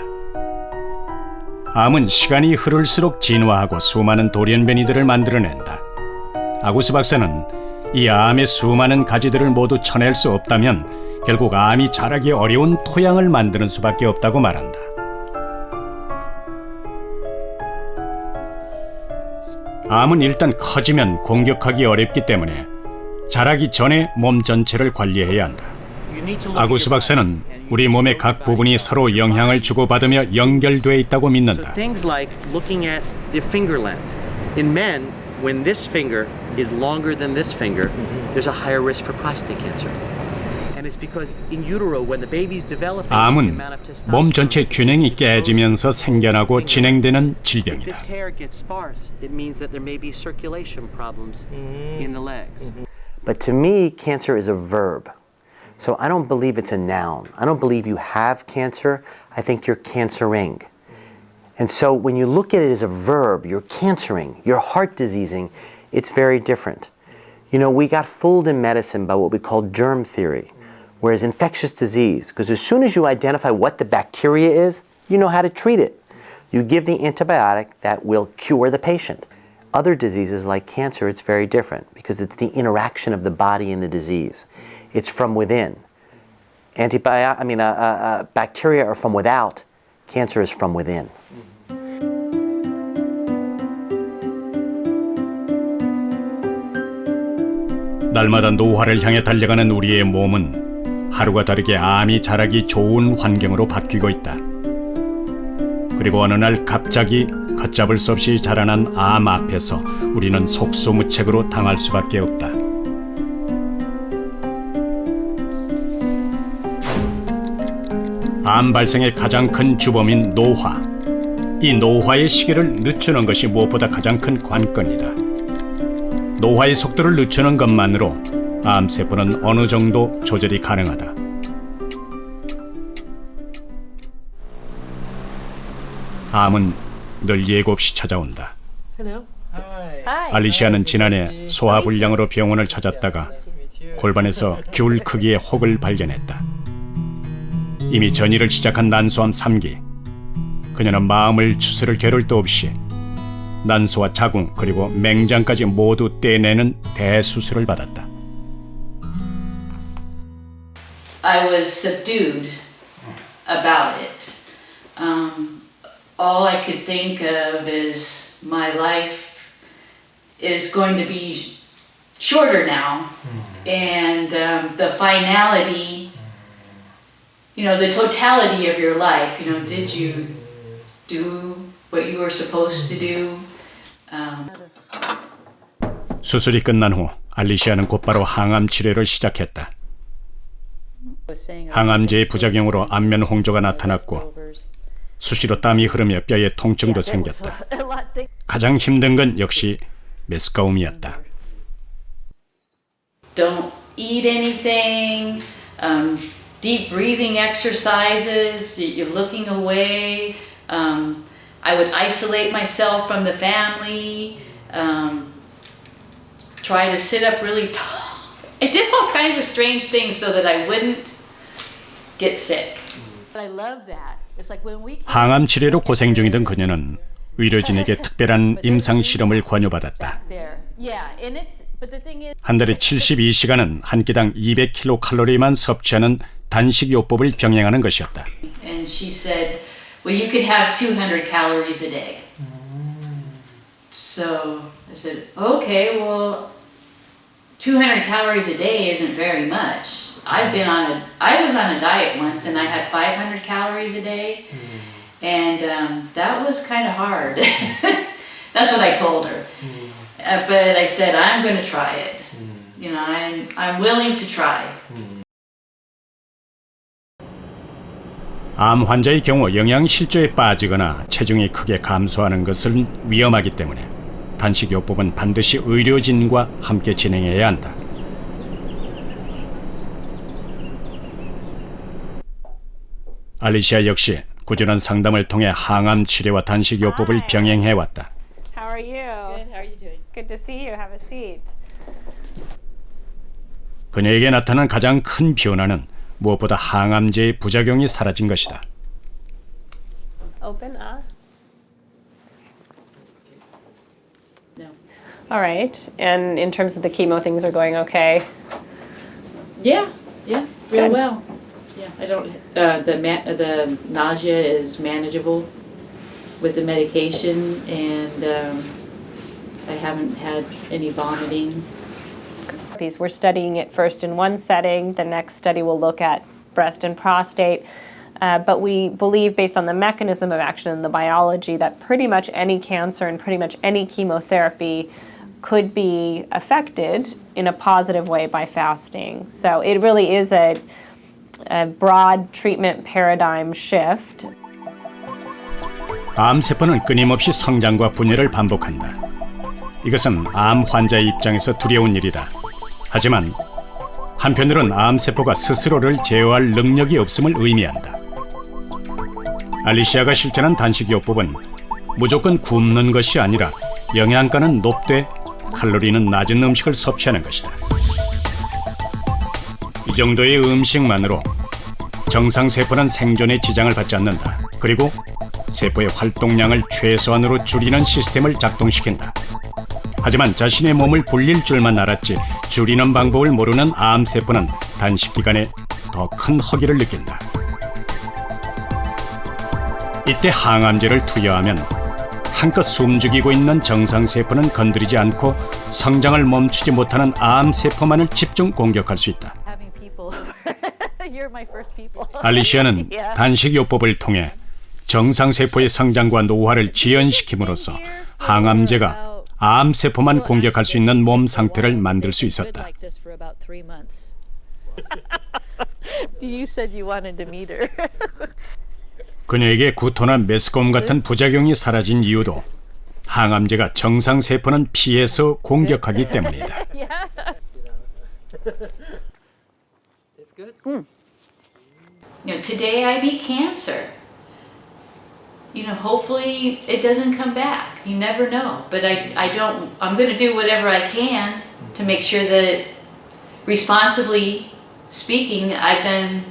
암은 시간이 흐를수록 진화하고 수많은 돌연변이들을 만들어낸다. 아구스 박사는 이 암의 수많은 가지들을 모두 쳐낼 수 없다면 결국 암이 자라기 어려운 토양을 만드는 수밖에 없다고 말한다. 암은 일단 커지면 공격하기 어렵기 때문에 자라기 전에 몸 전체를 관리해야 한다. 아구스 박사는 우리 몸의 각 부분이 서로 영향을 주고받으며 연결되어 있다고 믿는다. So things like looking at the finger length. In men, when this finger is longer than this finger, there's a higher risk for prostate cancer. 암은 몸 전체 균형이 깨지면서 생겨나고 진행되는 질병이다. But to me, cancer is a verb. So I don't believe it's a noun. I don't believe you have cancer. I think you're cancering. And so when you look at it as a verb, you're cancering, you're heart diseasing, it's very different. You know, we got fooled in medicine by what we call germ theory, whereas infectious disease, because as soon as you identify what the bacteria is, you know how to treat it. You give the antibiotic that will cure the patient. Other diseases like cancer, it's very different because it's the interaction of the body and the disease. It's from within. Bacteria are from without. Cancer is from within. 날마다 노화를 향해 달려가는 우리의 몸은 하루가 다르게 암이 자라기 좋은 환경으로 바뀌고 있다. 그리고 어느 날 갑자기 걷잡을 수 없이 자라난 암 앞에서 우리는 속수무책으로 당할 수밖에 없다. 암 발생의 가장 큰 주범인 노화. 이 노화의 시기를 늦추는 것이 무엇보다 가장 큰 관건이다. 노화의 속도를 늦추는 것만으로 암세포는 어느 정도 조절이 가능하다. 암은 늘 예고 없이 찾아온다. 알리시아는 지난해 소화불량으로 병원을 찾았다가 골반에서 귤 크기의 혹을 발견했다. 이미 전이를 시작한 난소암 3기. 그녀는 마음을 추스를 겨를도 없이 난소와 자궁 그리고 맹장까지 모두 떼내는 대수술을 받았다. I was subdued about it. All I could think of is my life is going to be shorter now, and the finality, you know, the totality of your life. You know, did you do what you were supposed to do? 수술이 끝난 후 알리시아는 곧바로 항암 치료를 시작했다. 항암제의 부작용으로 안면 홍조가 나타났고 수시로 땀이 흐르며 뼈에 통증도 생겼다. 가장 힘든 건 역시 메스꺼움이었다. Don't eat anything. Deep breathing exercises. You're looking away. I would isolate myself from the family. Try to sit up really tall. I did all kinds of strange things so that I wouldn't get sick. I love that. It's like when we 항암 치료로 고생 중이던 그녀는 의료진에게 특별한 임상 실험을 권유받았다. 한 달에 72시간은 한 끼당 200kcal 섭취하는 단식 요법을 병행하는 것이었다. And she said, well, you could have 200 calories a day. So I said, okay, well, 200 calories a day isn't very much. I was on a diet once and I had 500 calories a day. And that was kind of hard. That's what I told her. But I said, I'm going to try it. You know, I'm willing to try. 암 환자의 경우 영양 실조에 빠지거나 체중이 크게 감소하는 것은 위험하기 때문에 단식 요법은 반드시 의료진과 함께 진행해야 한다. 알리시아 역시 꾸준한 상담을 통해 항암 치료와 단식 요법을 병행해왔다. How are you? Good. How are you doing? Good to see you. Have a seat. 그녀에게 나타난 가장 큰 변화는 무엇보다 항암제의 부작용이 사라진 것이다. Open up. No. All right. And in terms of the chemo, things are going okay? Yeah, real Good. well. Yeah, I don't. The nausea is manageable with the medication, and I haven't had any vomiting. We're studying it first in one setting. The next study will look at breast and prostate. But we believe, based on the mechanism of action and the biology, that pretty much any cancer and pretty much any chemotherapy could be affected in a positive way by fasting. So it really is a broad treatment paradigm shift. 암세포는 끊임없이 성장과 분열을 반복한다. 이것은 암 환자의 입장에서 두려운 일이다. 하지만 한편으론 암세포가 스스로를 제어할 능력이 없음을 의미한다. 알리시아가 실천한 단식요법은 무조건 굶는 것이 아니라 영양가는 높되 칼로리는 낮은 음식을 섭취하는 것이다. 이 정도의 음식만으로 정상세포는 생존에 지장을 받지 않는다. 그리고 세포의 활동량을 최소한으로 줄이는 시스템을 작동시킨다. 하지만 자신의 몸을 불릴 줄만 알았지 줄이는 방법을 모르는 암세포는 단식 기간에 더 큰 허기를 느낀다. 이때 항암제를 투여하면 한껏 숨죽이고 있는 정상세포는 건드리지 않고 성장을 멈추지 못하는 암세포만을 집중 공격할 수 있다. 알리시아는 단식요법을 통해 정상세포의 성장과 노화를 지연시킴으로써 항암제가 암세포만 공격할 수 있는 몸 상태를 만들 수 있었다. 그녀에게 구토나 메스꺼움 같은 부작용이 사라진 이유도 항암제가 정상세포는 피해서 공격하기 때문이다. Today I beat cancer. Hopefully it doesn't come back. You never know. But I'm going to do whatever I can to make sure that, responsibly speaking, I've done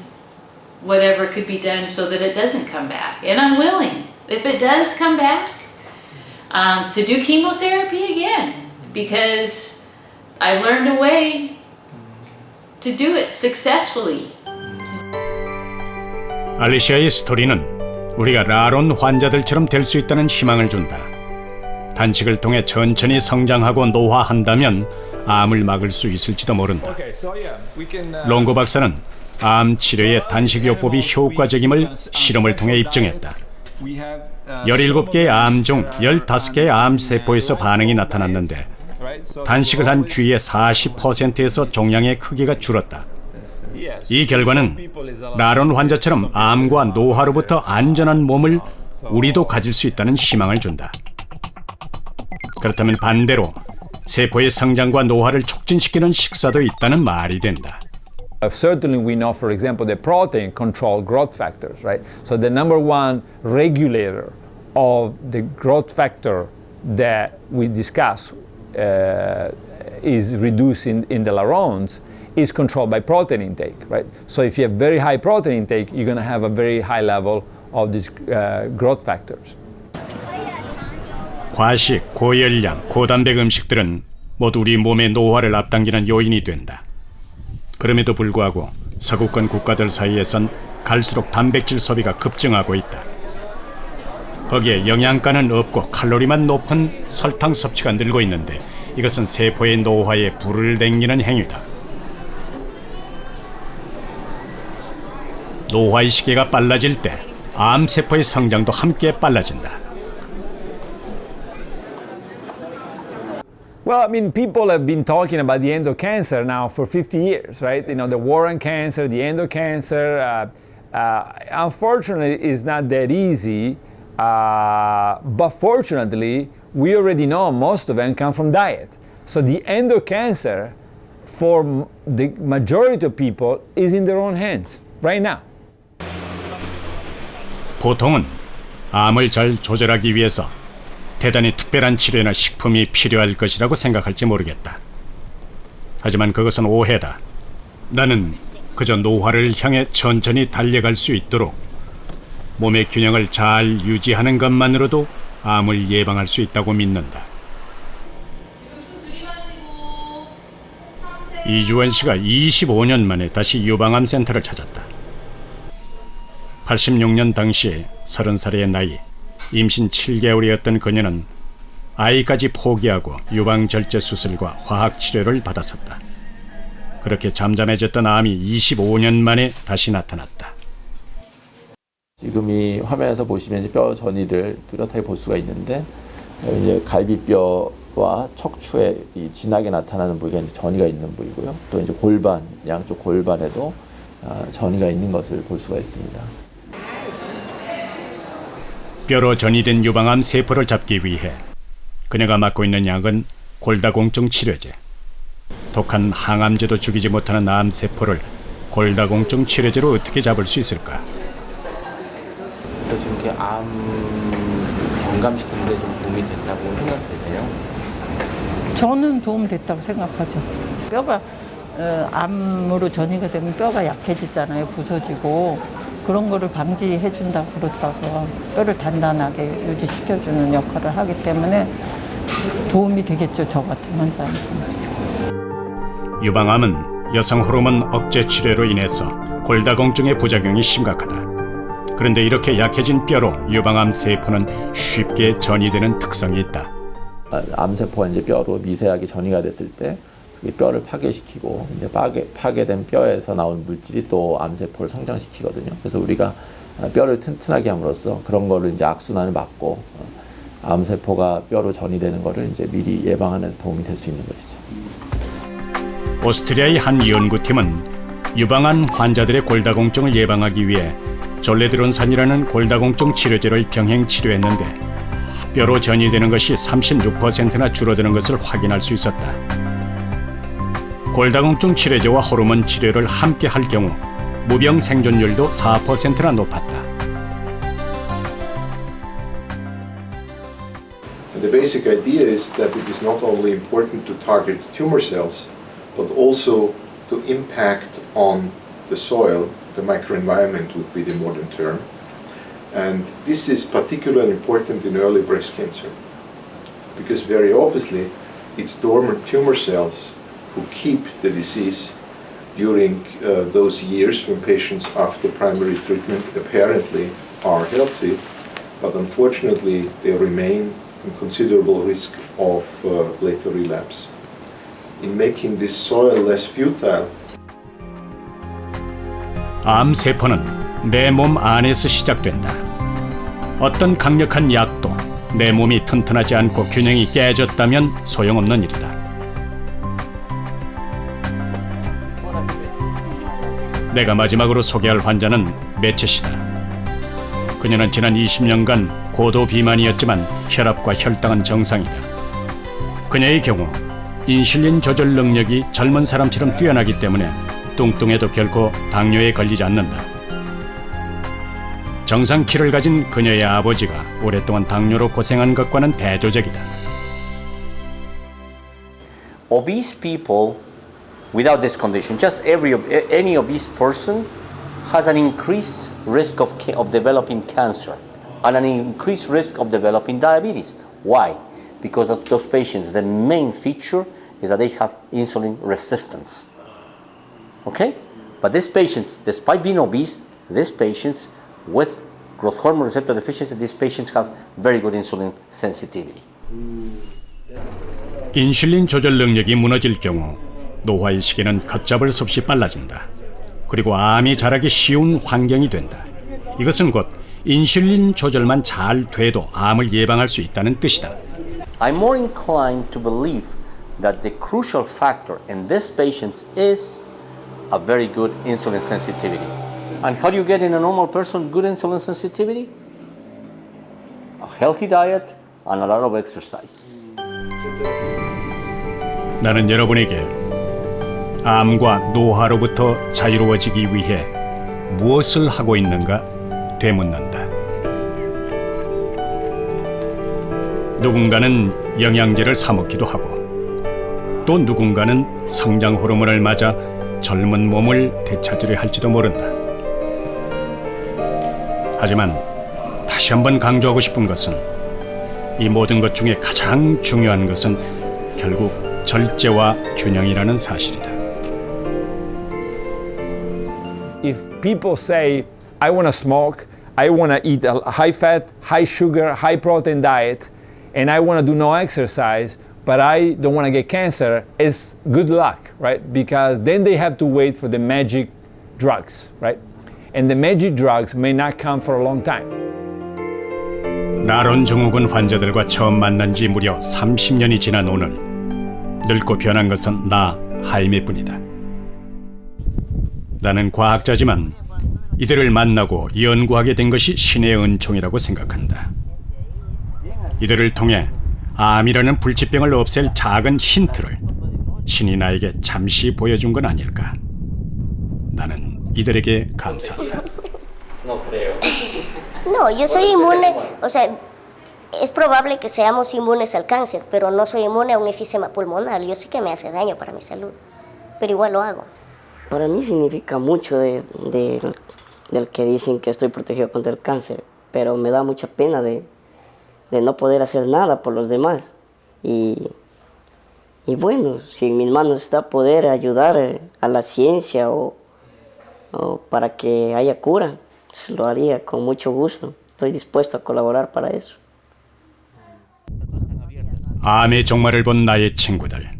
whatever could be done so that it doesn't come back. And I'm willing, if it does come back, to do chemotherapy again. Because I learned a way to do it successfully. 알리시아의 스토리는 우리가 라론 환자들처럼 될 수 있다는 희망을 준다. 단식을 통해 천천히 성장하고 노화한다면 암을 막을 수 있을지도 모른다. 롱고 박사는 암 치료에 단식요법이 효과적임을 실험을 통해 입증했다. 17개의 암 중 15개의 암세포에서 반응이 나타났는데 단식을 한 주의 40%에서 종양의 크기가 줄었다. 이 결과는 라론 환자처럼 암과 노화로부터 안전한 몸을 우리도 가질 수 있다는 희망을 준다. 그렇다면 반대로 세포의 성장과 노화를 촉진시키는 식사도 있다는 말이 된다. Certainly we know, for example, that protein control growth factors, right? So the number one regulator of the growth factor that we discuss is reduced in the larons is controlled by protein intake, right? So if you have very high protein intake, you're going to have a very high level of these growth factors. 과식, 고열량, 고단백 음식들은 모두 우리 몸의 노화를 앞당기는 요인이 된다. 그럼에도 불구하고 서구권 국가들 사이에선 갈수록 단백질 소비가 급증하고 있다. 거기에 영양가는 없고 칼로리만 높은 설탕 섭취가 늘고 있는데 이것은 세포의 노화에 불을 땡기는 행위다. 노화의 시계가 빨라질 때 암세포의 성장도 함께 빨라진다. Well, I mean, people have been talking about the end of cancer now for 50 years, right? The war on cancer, the end of cancer. Unfortunately, it's not that easy. But fortunately, we already know most of them come from diet. So the end of cancer, for the majority of people, is in their own hands right now. 보통은 암을 잘 조절하기 위해서 대단히 특별한 치료나 식품이 필요할 것이라고 생각할지 모르겠다. 하지만 그것은 오해다. 나는 그저 노화를 향해 천천히 달려갈 수 있도록 몸의 균형을 잘 유지하는 것만으로도 암을 예방할 수 있다고 믿는다. 이주원 씨가 25년 만에 다시 유방암 센터를 찾았다. 86년 당시 30살의 나이, 임신 7개월이었던 그녀는 아이까지 포기하고 유방절제 수술과 화학치료를 받았었다. 그렇게 잠잠해졌던 암이 25년 만에 다시 나타났다. 지금 이 화면에서 보시면 이제 뼈 전이를 뚜렷하게 볼 수가 있는데 이제 갈비뼈 와 척추에 이 진하게 나타나는 부위가 이제 전이가 있는 부위고요. 또 이제 골반, 양쪽 골반에도 전이가 있는 것을 볼 수가 있습니다. 뼈로 전이된 유방암 세포를 잡기 위해 그녀가 맡고 있는 약은 골다공증 치료제. 독한 항암제도 죽이지 못하는 암 세포를 골다공증 치료제로 어떻게 잡을 수 있을까? 요즘 이렇게 암 경감시키는 데 좀 도움이 된다고 생각되세요? 저는 도움됐다고 생각하죠. 뼈가 암으로 전이가 되면 뼈가 약해지잖아요. 부서지고 그런 거를 방지해 준다고 그러더라고요. 뼈를 단단하게 유지시켜주는 역할을 하기 때문에 도움이 되겠죠. 저 같은 환자한테는. 유방암은 여성 호르몬 억제 치료로 인해서 골다공증의 부작용이 심각하다. 그런데 이렇게 약해진 뼈로 유방암 세포는 쉽게 전이되는 특성이 있다. 암세포가 이제 뼈로 미세하게 전이가 됐을 때 그게 뼈를 파괴시키고 이제 파괴된 뼈에서 나온 물질이 또 암세포를 성장시키거든요. 그래서 우리가 뼈를 튼튼하게 함으로써 그런 거를 이제 악순환을 막고 암세포가 뼈로 전이되는 거를 이제 미리 예방하는 도움이 될 수 있는 것이죠. 오스트리아의 한 연구팀은 유방암 환자들의 골다공증을 예방하기 위해 졸레드론산이라는 골다공증 치료제를 병행 치료했는데 뼈로 전이되는 것이 36%나 줄어드는 것을 확인할 수 있었다. 골다공증 치료제와 호르몬 치료를 함께 할 경우 무병 생존율도 4%나 높았다. The basic idea is that it is not only important to target tumor cells, but also to impact on the soil, the microenvironment would be the modern term. And this is particularly important in early breast cancer, because very obviously it's dormant tumor cells who keep the disease during those years when patients after primary treatment apparently are healthy, but unfortunately they remain in considerable risk of later relapse. In making this soil less fertile, 암 세포는 내 몸 안에서 시작된다. 어떤 강력한 약도 내 몸이 튼튼하지 않고 균형이 깨졌다면 소용없는 일이다. 내가 마지막으로 소개할 환자는 매체 씨다. 그녀는 지난 20년간 고도 비만이었지만 혈압과 혈당은 정상이다. 그녀의 경우 인슐린 조절 능력이 젊은 사람처럼 뛰어나기 때문에 뚱뚱해도 결코 당뇨에 걸리지 않는다. 정상 키를 가진 그녀의 아버지가 오랫동안 당뇨로 고생한 것과는 대조적이다. Obese people without this condition, just any obese person has an increased risk of developing cancer and an increased risk of developing diabetes. Why? Because of those patients, the main feature is that they have insulin resistance. Okay? But these patients, despite being obese, these patients with growth hormone receptor deficiency, these patients have very good insulin sensitivity. 인슐린 조절 능력이 무너질 경우 노화의 시기는 걷잡을 수 없이 빨라진다. 그리고 암이 자라기 쉬운 환경이 된다. 이것은 곧 인슐린 조절만 잘 돼도 암을 예방할 수 있다는 뜻이다. I'm more inclined to believe that the crucial factor in these patients is a very good insulin sensitivity. And how do you get in a normal person good insulin sensitivity? A healthy diet and a lot of exercise. 나는 여러분에게 암과 노화로부터 자유로워지기 위해 무엇을 하고 있는가 되묻는다. 누군가는 영양제를 사 먹기도 하고 또 누군가는 성장 호르몬을 맞아 젊은 몸을 되찾으려 할지도 모른다. 하지만 다시 한번 강조하고 싶은 것은 이 모든 것 중에 가장 중요한 것은 결국 절제와 균형이라는 사실이다. If people say, I want to smoke, I want to eat a high fat, high sugar, high protein diet, and I want to do no exercise, but I don't want to get cancer, it's good luck, right? Because then they have to wait for the magic drugs, right? And the magic drugs may not come for a long time. 나론 증후군 환자들과 처음 만난 지 무려 30년이 지난 오늘, 늙고 변한 것은 나 하이메뿐이다. 나는 과학자지만 이들을 만나고 연구하게 된 것이 신의 은총이라고 생각한다. 이들을 통해 암이라는 불치병을 없앨 작은 힌트를 신이 나에게 잠시 보여준 건 아닐까. 나는 이들에게 감사한다. No creo. No, yo soy inmune, o sea, es probable que seamos inmunes al cáncer, pero no soy inmune a un enfisema pulmonar. Yo sé que me hace daño para mi salud, pero igual lo hago. Para mí significa mucho del que dicen que estoy protegido contra el cáncer, pero me da mucha pena de no poder hacer nada por los demás. Y bueno, si en mis manos está poder ayudar a la ciencia o para que haya cura, pues lo haría con mucho gusto. Estoy dispuesto a colaborar para eso. 암의 종말을 본 나의 친구들.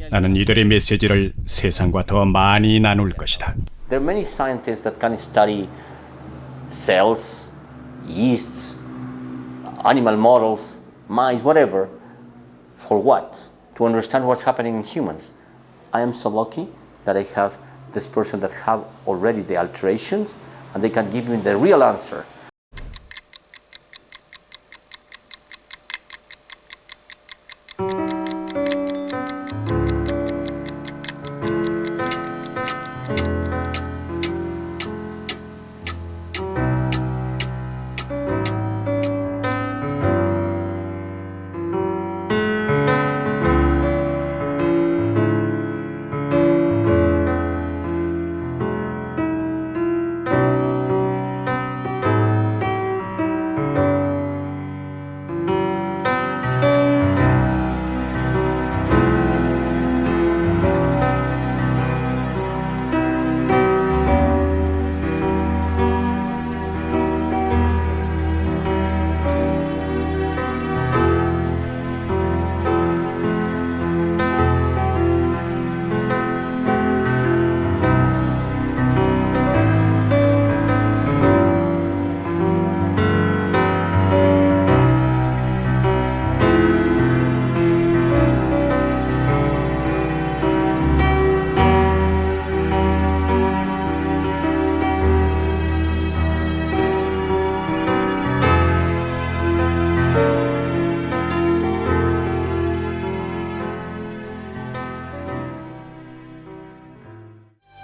나는 이들의 메시지를 세상과 더 많이 나눌 것이다. There are many scientists that can study cells, yeasts, animal models, mice, whatever. For what? To understand what's happening in humans. I am so lucky that I have this person that have already the alterations and they can give me the real answer